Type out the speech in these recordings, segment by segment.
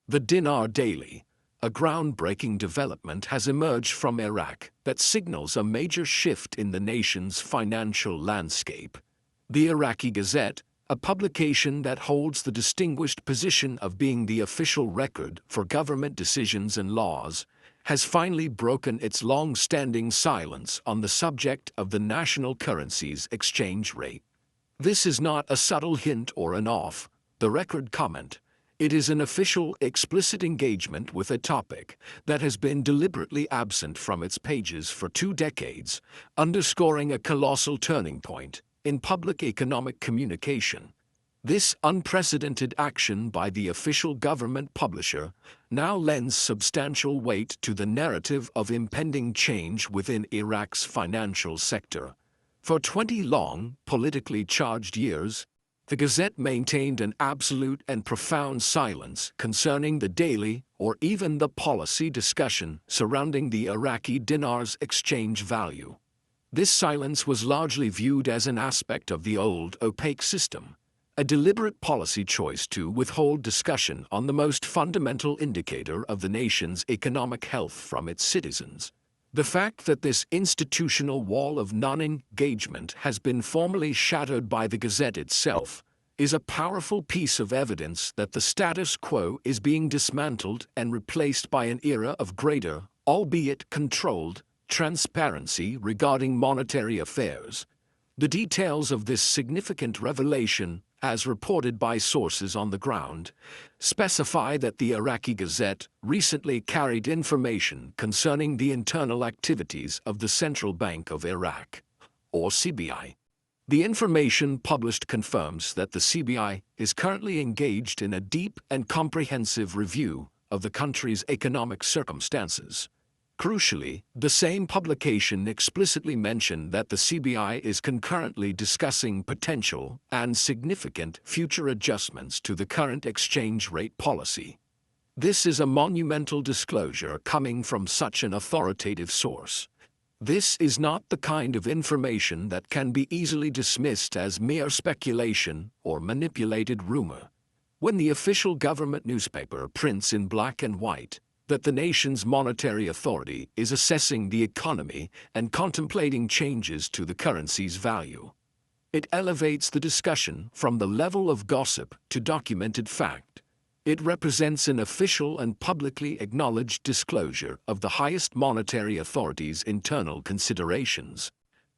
The Dinar Daily, a groundbreaking development, has emerged from Iraq that signals a major shift in the nation's financial landscape. The Iraqi Gazette, a publication that holds the distinguished position of being the official record for government decisions and laws, has finally broken its long-standing silence on the subject of the national currency's exchange rate. This is not a subtle hint or an off-the-record comment. It is an official, explicit engagement with a topic that has been deliberately absent from its pages for 2 decades, underscoring a colossal turning point in public economic communication. This unprecedented action by the official government publisher now lends substantial weight to the narrative of impending change within Iraq's financial sector. For 20 long, politically charged years, the Gazette maintained an absolute and profound silence concerning the daily or even the policy discussion surrounding the Iraqi dinar's exchange value. This silence was largely viewed as an aspect of the old, opaque system, a deliberate policy choice to withhold discussion on the most fundamental indicator of the nation's economic health from its citizens. The fact that this institutional wall of non-engagement has been formally shattered by the Gazette itself is a powerful piece of evidence that the status quo is being dismantled and replaced by an era of greater, albeit controlled, transparency regarding monetary affairs. The details of this significant revelation, as reported by sources on the ground, specify that the Iraqi Gazette recently carried information concerning the internal activities of the Central Bank of Iraq, or CBI. The information published confirms that the CBI is currently engaged in a deep and comprehensive review of the country's economic circumstances. Crucially, the same publication explicitly mentioned that the CBI is concurrently discussing potential and significant future adjustments to the current exchange rate policy. This is a monumental disclosure coming from such an authoritative source. This is not the kind of information that can be easily dismissed as mere speculation or manipulated rumor. When the official government newspaper prints in black and white that the nation's monetary authority is assessing the economy and contemplating changes to the currency's value, it elevates the discussion from the level of gossip to documented fact. It represents an official and publicly acknowledged disclosure of the highest monetary authority's internal considerations,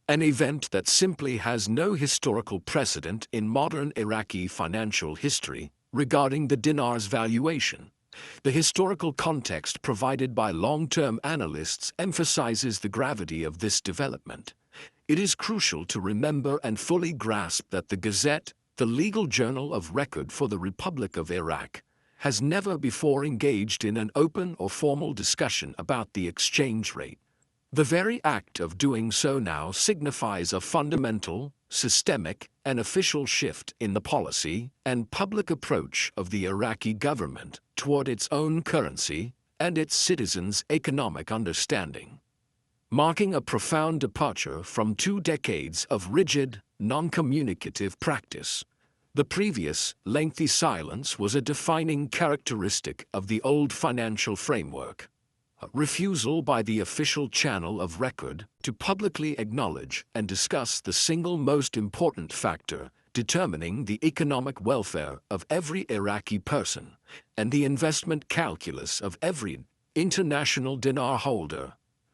an event that simply has no historical precedent in modern Iraqi financial history regarding the dinar's valuation. The historical context provided by long-term analysts emphasizes the gravity of this development. It is crucial to remember and fully grasp that the Gazette, the legal journal of record for the Republic of Iraq, has never before engaged in an open or formal discussion about the exchange rate. The very act of doing so now signifies a fundamental, systemic, and official shift in the policy and public approach of the Iraqi government toward its own currency and its citizens' economic understanding, marking a profound departure from 2 decades of rigid, non-communicative practice. The previous, lengthy silence was a defining characteristic of the old financial framework. A refusal by the official channel of record to publicly acknowledge and discuss the single most important factor determining the economic welfare of every Iraqi person and the investment calculus of every international dinar holder.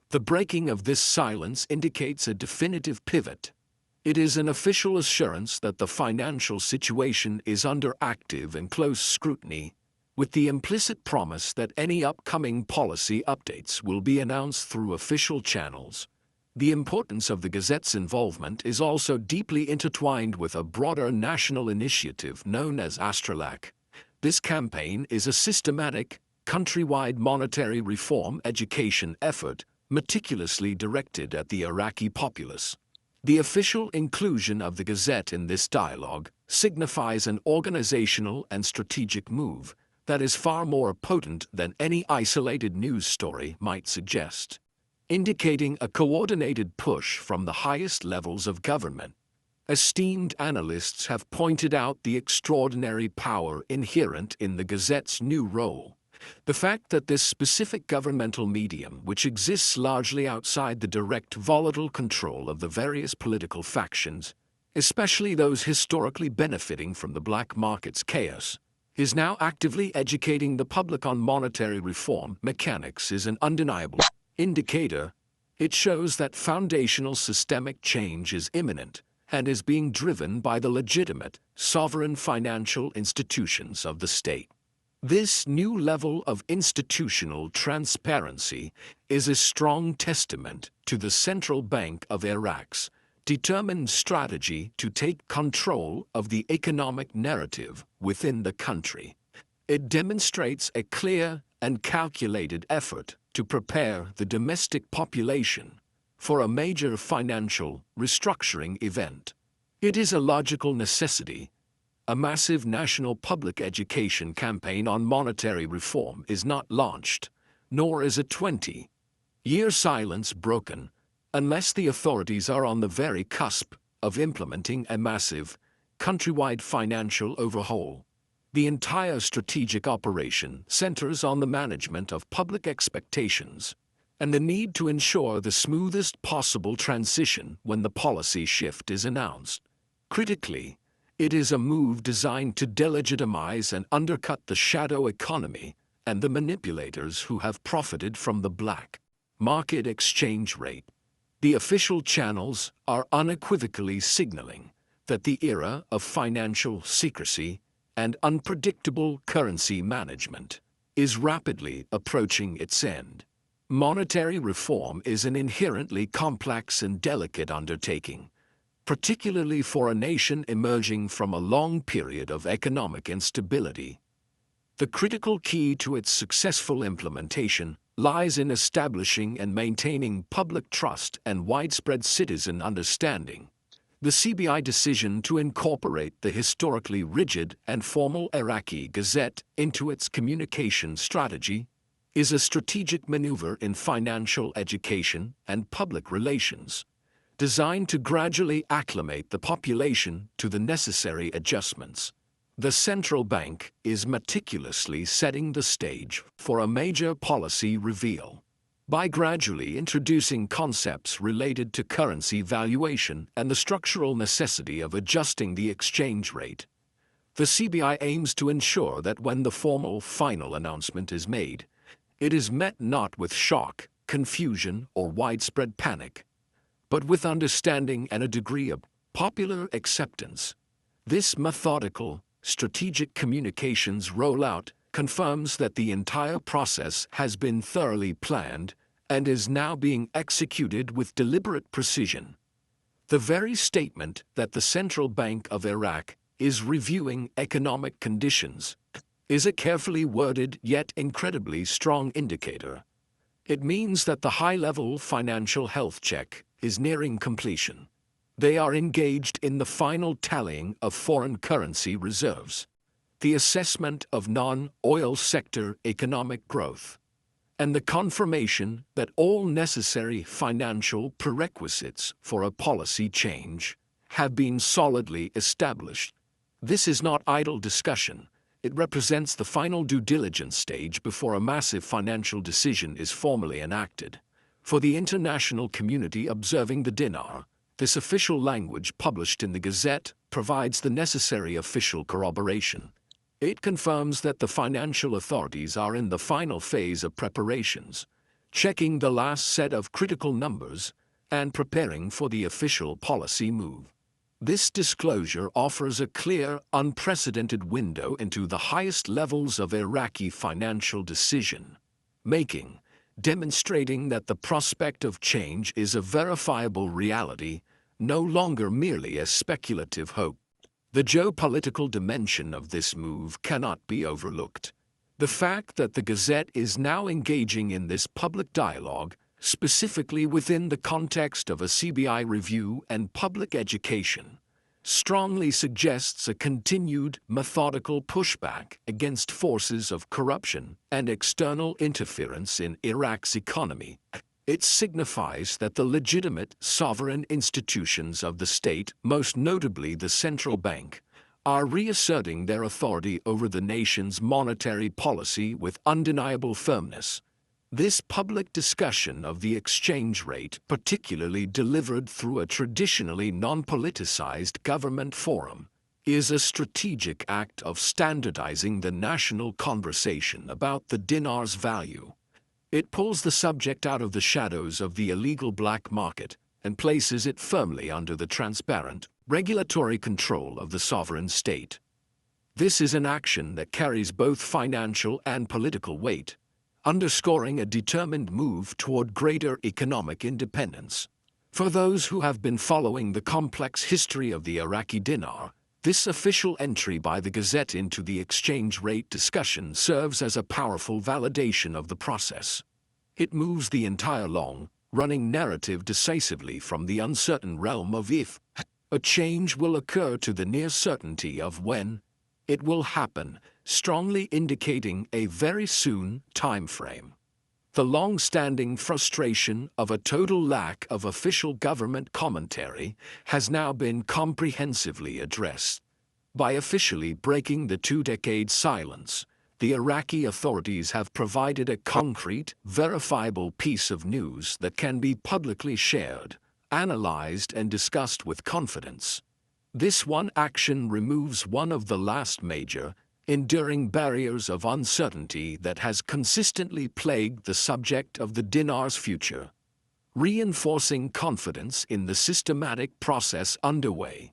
The breaking of this silence indicates a definitive pivot. It is an official assurance that the financial situation is under active and close scrutiny, with the implicit promise that any upcoming policy updates will be announced through official channels. The importance of the Gazette's involvement is also deeply intertwined with a broader national initiative known as Astralac. This campaign is a systematic, countrywide monetary reform education effort meticulously directed at the Iraqi populace. The official inclusion of the Gazette in this dialogue signifies an organizational and strategic move that is far more potent than any isolated news story might suggest, indicating a coordinated push from the highest levels of government. Esteemed analysts have pointed out the extraordinary power inherent in the Gazette's new role. The fact that this specific governmental medium, which exists largely outside the direct volatile control of the various political factions, especially those historically benefiting from the black market's chaos, is now actively educating the public on monetary reform mechanics is an undeniable indicator. It shows that foundational systemic change is imminent and is being driven by the legitimate, sovereign financial institutions of the state. This new level of institutional transparency is a strong testament to the Central Bank of Iraq's determined strategy to take control of the economic narrative within the country. It demonstrates a clear and calculated effort to prepare the domestic population for a major financial restructuring event. It is a logical necessity. A massive national public education campaign on monetary reform is not launched, nor is a 20-year silence broken, unless the authorities are on the very cusp of implementing a massive, countrywide financial overhaul. The entire strategic operation centers on the management of public expectations and the need to ensure the smoothest possible transition when the policy shift is announced. Critically, it is a move designed to delegitimize and undercut the shadow economy and the manipulators who have profited from the black market exchange rate. The official channels are unequivocally signaling that the era of financial secrecy and unpredictable currency management is rapidly approaching its end. Monetary reform is an inherently complex and delicate undertaking, particularly for a nation emerging from a long period of economic instability. The critical key to its successful implementation lies in establishing and maintaining public trust and widespread citizen understanding. The CBI decision to incorporate the historically rigid and formal Iraqi Gazette into its communication strategy is a strategic maneuver in financial education and public relations, designed to gradually acclimate the population to the necessary adjustments. The central bank is meticulously setting the stage for a major policy reveal. By gradually introducing concepts related to currency valuation and the structural necessity of adjusting the exchange rate, the CBI aims to ensure that when the formal final announcement is made, it is met not with shock, confusion, or widespread panic, but with understanding and a degree of popular acceptance. This methodical, strategic communications rollout confirms that the entire process has been thoroughly planned and is now being executed with deliberate precision. The very statement that the Central Bank of Iraq is reviewing economic conditions is a carefully worded yet incredibly strong indicator. It means that the high-level financial health check is nearing completion. They are engaged in the final tallying of foreign currency reserves, the assessment of non-oil sector economic growth, and the confirmation that all necessary financial prerequisites for a policy change have been solidly established. This is not idle discussion. It represents the final due diligence stage before a massive financial decision is formally enacted. For the international community observing the dinar, this official language published in the Gazette provides the necessary official corroboration. It confirms that the financial authorities are in the final phase of preparations, checking the last set of critical numbers and preparing for the official policy move. This disclosure offers a clear, unprecedented window into the highest levels of Iraqi financial decision-making, demonstrating that the prospect of change is a verifiable reality, no longer merely a speculative hope. The geopolitical dimension of this move cannot be overlooked. The fact that the Gazette is now engaging in this public dialogue, specifically within the context of a CBI review and public education, strongly suggests a continued, methodical pushback against forces of corruption and external interference in Iraq's economy. It signifies that the legitimate sovereign institutions of the state, most notably the central bank, are reasserting their authority over the nation's monetary policy with undeniable firmness. This public discussion of the exchange rate, particularly delivered through a traditionally non-politicized government forum, is a strategic act of standardizing the national conversation about the dinar's value. It pulls the subject out of the shadows of the illegal black market and places it firmly under the transparent, regulatory control of the sovereign state. This is an action that carries both financial and political weight, underscoring a determined move toward greater economic independence. For those who have been following the complex history of the Iraqi dinar, this official entry by the Gazette into the exchange rate discussion serves as a powerful validation of the process. It moves the entire long-running narrative decisively from the uncertain realm of if a change will occur to the near certainty of when it will happen, strongly indicating a very soon time frame. The long-standing frustration of a total lack of official government commentary has now been comprehensively addressed. By officially breaking the two-decade silence, the Iraqi authorities have provided a concrete, verifiable piece of news that can be publicly shared, analyzed, and discussed with confidence. This one action removes one of the last major, enduring barriers of uncertainty that has consistently plagued the subject of the dinar's future, reinforcing confidence in the systematic process underway.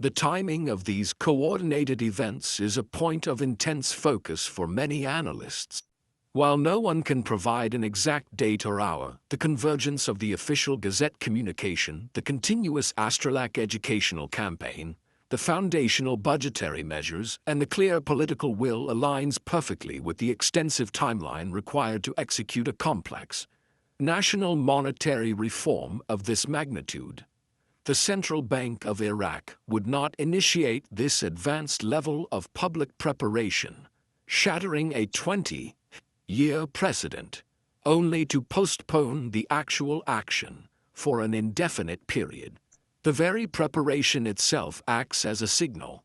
The timing of these coordinated events is a point of intense focus for many analysts. While no one can provide an exact date or hour, the convergence of the official Gazette communication, the continuous Astrolac educational campaign, the foundational budgetary measures, and the clear political will aligns perfectly with the extensive timeline required to execute a complex national monetary reform of this magnitude. The Central Bank of Iraq would not initiate this advanced level of public preparation, shattering a 20-year precedent, only to postpone the actual action for an indefinite period. The very preparation itself acts as a signal.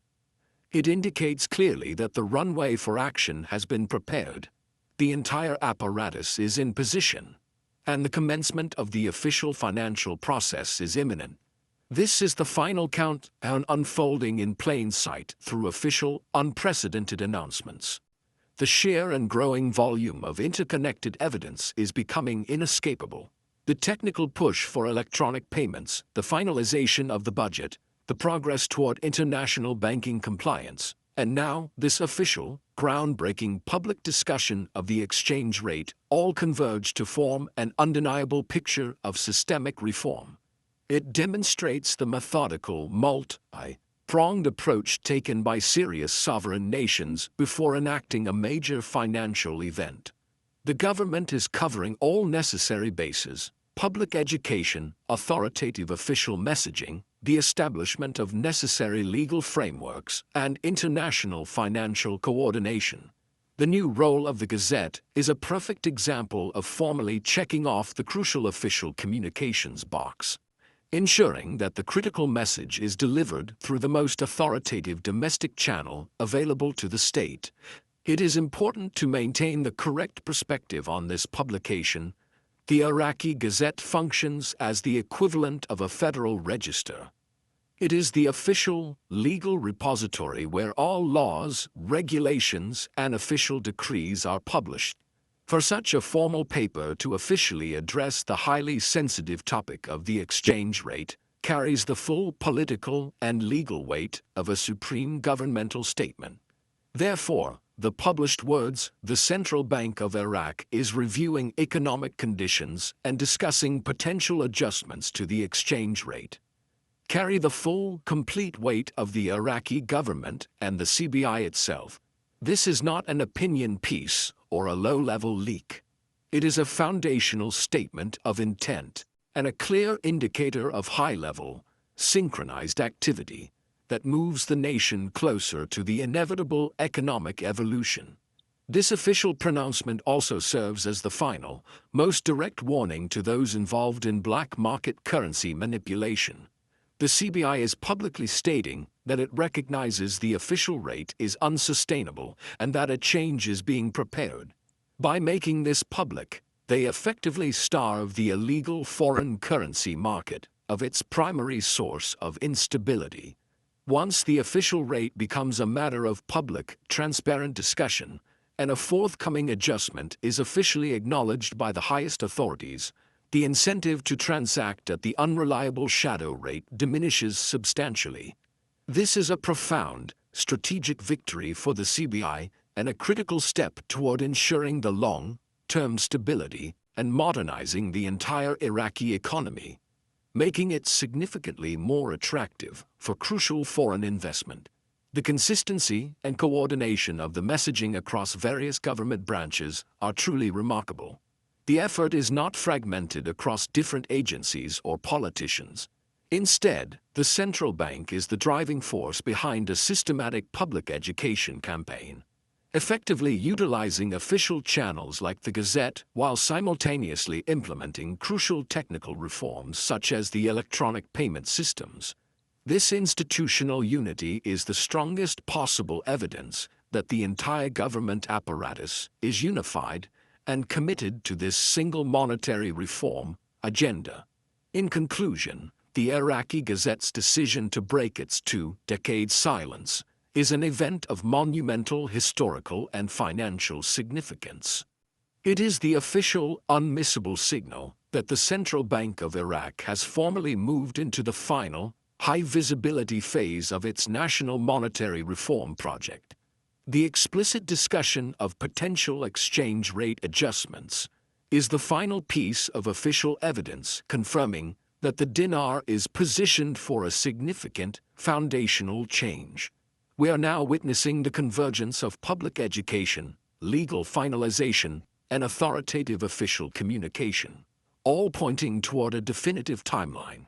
It indicates clearly that the runway for action has been prepared, the entire apparatus is in position, and the commencement of the official financial process is imminent. This is the final countdown unfolding in plain sight through official, unprecedented announcements. The sheer and growing volume of interconnected evidence is becoming inescapable. The technical push for electronic payments, the finalization of the budget, the progress toward international banking compliance, and now this official, groundbreaking public discussion of the exchange rate all converge to form an undeniable picture of systemic reform. It demonstrates the methodical, multi-pronged approach taken by serious sovereign nations before enacting a major financial event. The government is covering all necessary bases: public education, authoritative official messaging, the establishment of necessary legal frameworks, and international financial coordination. The new role of the Gazette is a perfect example of formally checking off the crucial official communications box, ensuring that the critical message is delivered through the most authoritative domestic channel available to the state. It is important to maintain the correct perspective on this publication. The Iraqi Gazette functions as the equivalent of a federal register. It is the official, legal repository where all laws, regulations, and official decrees are published. For such a formal paper to officially address the highly sensitive topic of the exchange rate carries the full political and legal weight of a supreme governmental statement. Therefore, the published words, "The Central Bank of Iraq is reviewing economic conditions and discussing potential adjustments to the exchange rate," carry the full, complete weight of the Iraqi government and the CBI itself. This is not an opinion piece or a low-level leak. It is a foundational statement of intent and a clear indicator of high-level, synchronized activity that moves the nation closer to the inevitable economic evolution. This official pronouncement also serves as the final, most direct warning to those involved in black market currency manipulation. The CBI is publicly stating that it recognizes the official rate is unsustainable and that a change is being prepared. By making this public, they effectively starve the illegal foreign currency market of its primary source of instability. Once the official rate becomes a matter of public, transparent discussion, and a forthcoming adjustment is officially acknowledged by the highest authorities, the incentive to transact at the unreliable shadow rate diminishes substantially. This is a profound, strategic victory for the CBI and a critical step toward ensuring the long-term stability and modernizing the entire Iraqi economy, making it significantly more attractive for crucial foreign investment. The consistency and coordination of the messaging across various government branches are truly remarkable. The effort is not fragmented across different agencies or politicians. Instead, the central bank is the driving force behind a systematic public education campaign, effectively utilizing official channels like the Gazette while simultaneously implementing crucial technical reforms such as the electronic payment systems. This institutional unity is the strongest possible evidence that the entire government apparatus is unified and committed to this single monetary reform agenda. In conclusion, the Iraqi Gazette's decision to break its two-decade silence is an event of monumental historical and financial significance. It is the official, unmissable signal that the Central Bank of Iraq has formally moved into the final, high-visibility phase of its national monetary reform project. The explicit discussion of potential exchange rate adjustments is the final piece of official evidence confirming that the dinar is positioned for a significant, foundational change. We are now witnessing the convergence of public education, legal finalization, and authoritative official communication, all pointing toward a definitive timeline.